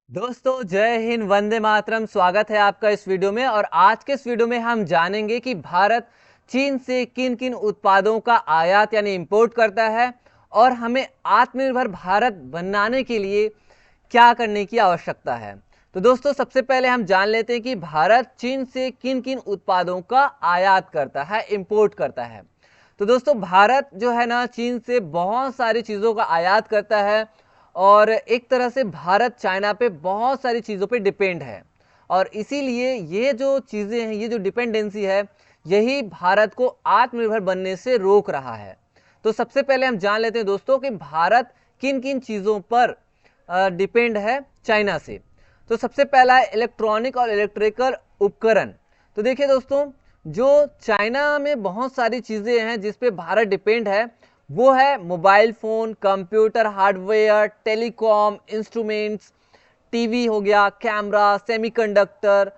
दोस्तों जय हिंद, वंदे मातरम। स्वागत है आपका इस वीडियो में। और आज के इस वीडियो में हम जानेंगे कि भारत चीन से किन किन उत्पादों का आयात यानी इंपोर्ट करता है और हमें आत्मनिर्भर भारत बनाने के लिए क्या करने की आवश्यकता है। तो दोस्तों सबसे पहले हम जान लेते हैं कि भारत चीन से किन किन उत्पादों का आयात करता है, इंपोर्ट करता है। तो दोस्तों भारत जो है ना, चीन से बहुत सारी चीज़ों का आयात करता है और एक तरह से भारत चाइना पे बहुत सारी चीज़ों पे डिपेंड है। और इसीलिए ये जो चीज़ें हैं, ये जो डिपेंडेंसी है, यही भारत को आत्मनिर्भर बनने से रोक रहा है। तो सबसे पहले हम जान लेते हैं दोस्तों कि भारत किन किन चीज़ों पर डिपेंड है चाइना से। तो सबसे पहला है इलेक्ट्रॉनिक और इलेक्ट्रिकल उपकरण। तो देखिए दोस्तों, जो चाइना में बहुत सारी चीज़ें हैं जिस पे भारत डिपेंड है, वो है mobile phone, computer hardware, telecom instruments, TV हो गया, कैमरा, सेमीकंडक्टर,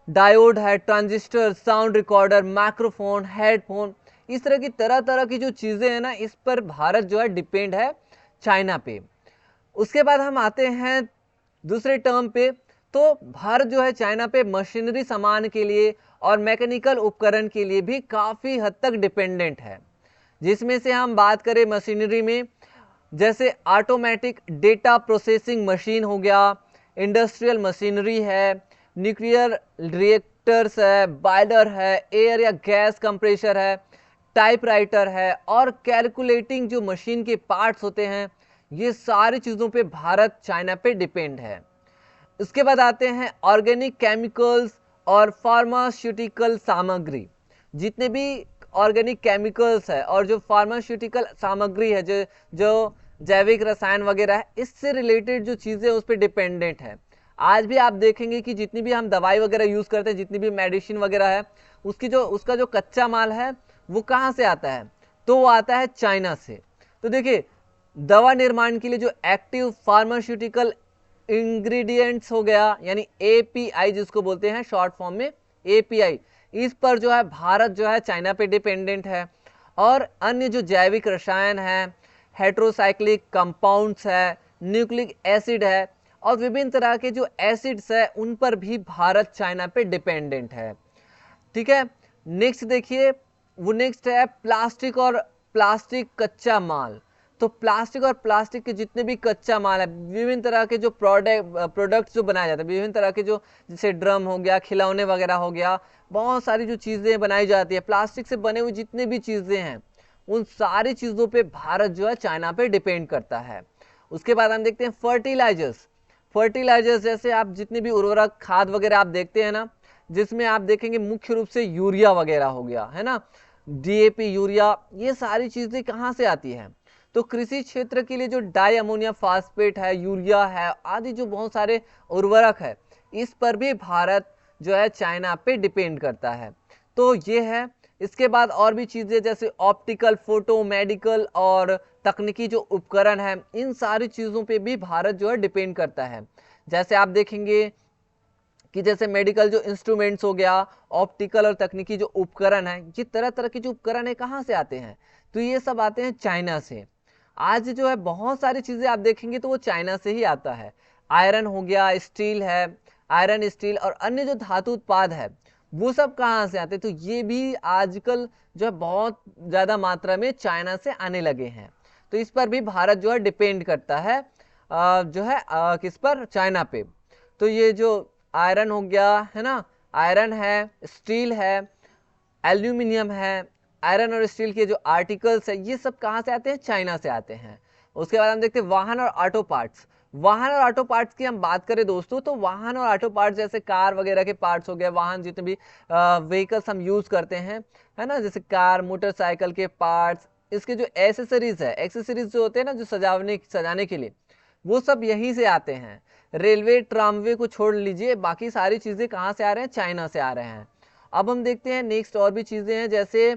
डायोड है, transistor, sound recorder, microphone, headphone. इस तरह की तरह तरह की जो चीज़ें हैं ना, इस पर भारत जो है डिपेंड है चाइना पे। उसके बाद हम आते हैं दूसरे टर्म पे। तो भारत जो है चाइना पे मशीनरी सामान के लिए और मैकेनिकल उपकरण के लिए भी काफ़ी हद तक डिपेंडेंट है। जिसमें से हम बात करें मशीनरी में, जैसे ऑटोमेटिक डेटा प्रोसेसिंग मशीन हो गया, इंडस्ट्रियल मशीनरी है, न्यूक्लियर रिएक्टर्स है, बॉयलर है, एयर या गैस कंप्रेशर है, टाइपराइटर है और कैलकुलेटिंग जो मशीन के पार्ट्स होते हैं, ये सारी चीज़ों पे भारत चाइना पे डिपेंड है। उसके बाद आते हैं ऑर्गेनिक केमिकल्स और फार्मास्यूटिकल सामग्री। जितने भी ऑर्गेनिक केमिकल्स है और जो फार्मास्यूटिकल सामग्री है, जो जो जैविक रसायन वगैरह है, इससे रिलेटेड जो चीज़ें उस पर डिपेंडेंट है। आज भी आप देखेंगे कि जितनी भी हम दवाई वगैरह यूज़ करते हैं, जितनी भी मेडिसिन वगैरह है, उसका जो कच्चा माल है वो कहाँ से आता है? तो वो आता है चाइना से। तो देखिए, दवा निर्माण के लिए जो एक्टिव फार्मास्यूटिकल इंग्रेडिएंट्स हो गया, यानी एपीआई जिसको बोलते हैं शॉर्ट फॉर्म में, एपीआई, इस पर जो है भारत जो है चाइना पे डिपेंडेंट है। और अन्य जो जैविक रसायन है, हेट्रोसाइक्लिक कंपाउंड्स है, न्यूक्लिक एसिड है और विभिन्न तरह के जो एसिड्स है, उन पर भी भारत चाइना पे डिपेंडेंट है। ठीक है। नेक्स्ट देखिए, वो नेक्स्ट है प्लास्टिक और प्लास्टिक कच्चा माल। तो प्लास्टिक और प्लास्टिक के जितने भी कच्चा माल है, विभिन्न तरह के जो प्रोडक्ट्स जो बनाए जाते हैं, विभिन्न तरह के जो, जैसे ड्रम हो गया, खिलौने वगैरह हो गया, बहुत सारी जो चीज़ें बनाई जाती है प्लास्टिक से बने हुए, जितने भी चीज़ें हैं, उन सारी चीज़ों पे भारत जो है चाइना पे डिपेंड करता है। उसके बाद हम देखते हैं फर्टिलाइजर्स। फर्टिलाइजर्स जैसे आप जितने भी उर्वरक खाद वगैरह आप देखते हैं ना, जिसमें आप देखेंगे मुख्य रूप से यूरिया वगैरह हो गया, है ना, डीएपी, यूरिया, ये सारी चीज़ें कहाँ से आती हैं? तो कृषि क्षेत्र के लिए जो डाई अमोनिया फास्फेट है, यूरिया है, आदि जो बहुत सारे उर्वरक है, इस पर भी भारत जो है चाइना पे डिपेंड करता है। तो ये है। इसके बाद और भी चीज़ें जैसे ऑप्टिकल, फोटो, मेडिकल और तकनीकी जो उपकरण है, इन सारी चीज़ों पे भी भारत जो है डिपेंड करता है। जैसे आप देखेंगे कि जैसे मेडिकल जो इंस्ट्रूमेंट्स हो गया, ऑप्टिकल और तकनीकी जो उपकरण है, ये तरह तरह के जो उपकरण है कहाँ से आते हैं? तो ये सब आते हैं चाइना से। आज जो है बहुत सारी चीज़ें आप देखेंगे तो वो चाइना से ही आता है। आयरन हो गया, स्टील है, आयरन, स्टील और अन्य जो धातु उत्पाद है, वो सब कहाँ से आते हैं? तो ये भी आजकल जो है बहुत ज़्यादा मात्रा में चाइना से आने लगे हैं। तो इस पर भी भारत जो है डिपेंड करता है, जो है किस पर? चाइना पे। तो ये जो आयरन हो गया, है ना, आयरन है, स्टील है, एल्यूमिनियम है, आयरन और स्टील के जो आर्टिकल्स है, ये सब कहाँ से आते हैं? चाइना से आते हैं। उसके बाद हम देखते हैं वाहन और ऑटो पार्ट्स। वाहन और ऑटो पार्ट्स की हम बात करें दोस्तों, तो वाहन और ऑटो पार्ट्स जैसे कार वगैरह के पार्ट्स हो गए, वाहन जितने भी व्हीकल्स हम यूज करते हैं, है ना, जैसे कार, मोटरसाइकिल के पार्ट्स, इसके जो एसेसरीज है, एक्सेसरीज जो होते हैं ना, जो सजाने के लिए, वो सब यहीं से आते हैं। रेलवे, ट्रामवे को छोड़ लीजिए, बाकी सारी चीज़ें कहाँ से आ रहे हैं? चाइना से आ रहे हैं। अब हम देखते हैं नेक्स्ट और भी चीज़ें हैं, जैसे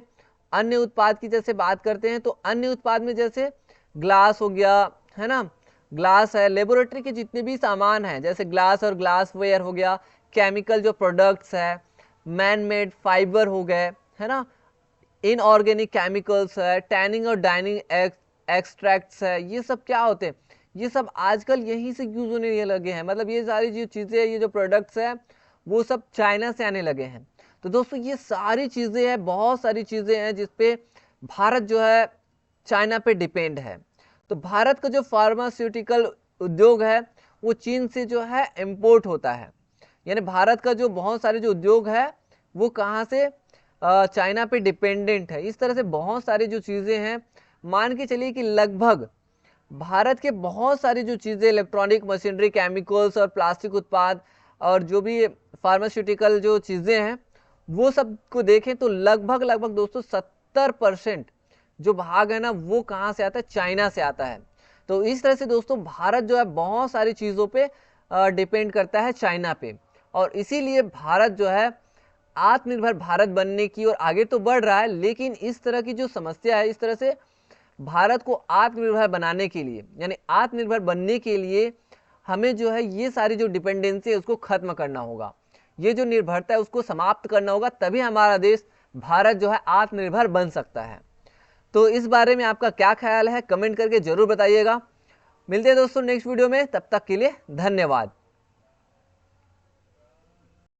अन्य उत्पाद की जैसे बात करते हैं, तो अन्य उत्पाद में जैसे ग्लास हो गया, है ना, ग्लास है, लेबोरेटरी के जितने भी सामान हैं, जैसे ग्लास और ग्लास वेयर हो गया, केमिकल जो प्रोडक्ट्स है, मैन मेड फाइबर हो गए, है ना, इनऑर्गेनिक केमिकल्स है, टैनिंग और डाइनिंग एक्सट्रैक्ट्स है, ये सब क्या होते हैं? ये सब आजकल यहीं से यूज होने लगे हैं। मतलब ये सारी जो चीज़ें, ये जो प्रोडक्ट्स हैं वो सब चाइना से आने लगे हैं। तो दोस्तों ये सारी चीज़ें हैं, बहुत सारी चीज़ें हैं जिसपे भारत जो है चाइना पे डिपेंड है। तो भारत का जो फार्मास्यूटिकल उद्योग है वो चीन से जो है इम्पोर्ट होता है। यानी भारत का जो बहुत सारे जो उद्योग है वो कहाँ से, चाइना पे डिपेंडेंट है। इस तरह से बहुत सारी जो चीज़ें हैं, मान के चलिए कि लगभग भारत के बहुत सारी जो चीज़ें, इलेक्ट्रॉनिक मशीनरी, केमिकल्स और प्लास्टिक उत्पाद और जो भी फार्मास्यूटिकल जो चीज़ें हैं वो सब को देखें तो लगभग लगभग दोस्तों 70% जो भाग है ना वो कहाँ से आता है, चाइना से आता है। तो इस तरह से दोस्तों भारत जो है बहुत सारी चीज़ों पे डिपेंड करता है चाइना पे, और इसीलिए भारत जो है आत्मनिर्भर भारत बनने की और आगे तो बढ़ रहा है, लेकिन इस तरह की जो समस्या है, इस तरह से भारत को आत्मनिर्भर बनाने के लिए, यानी आत्मनिर्भर बनने के लिए हमें जो है ये सारी जो डिपेंडेंसी है उसको खत्म करना होगा, ये जो निर्भरता है उसको समाप्त करना होगा, तभी हमारा देश भारत जो है आत्मनिर्भर बन सकता है। तो इस बारे में आपका क्या ख्याल है, कमेंट करके जरूर बताइएगा। मिलते हैं दोस्तों नेक्स्ट वीडियो में, तब तक के लिए धन्यवाद।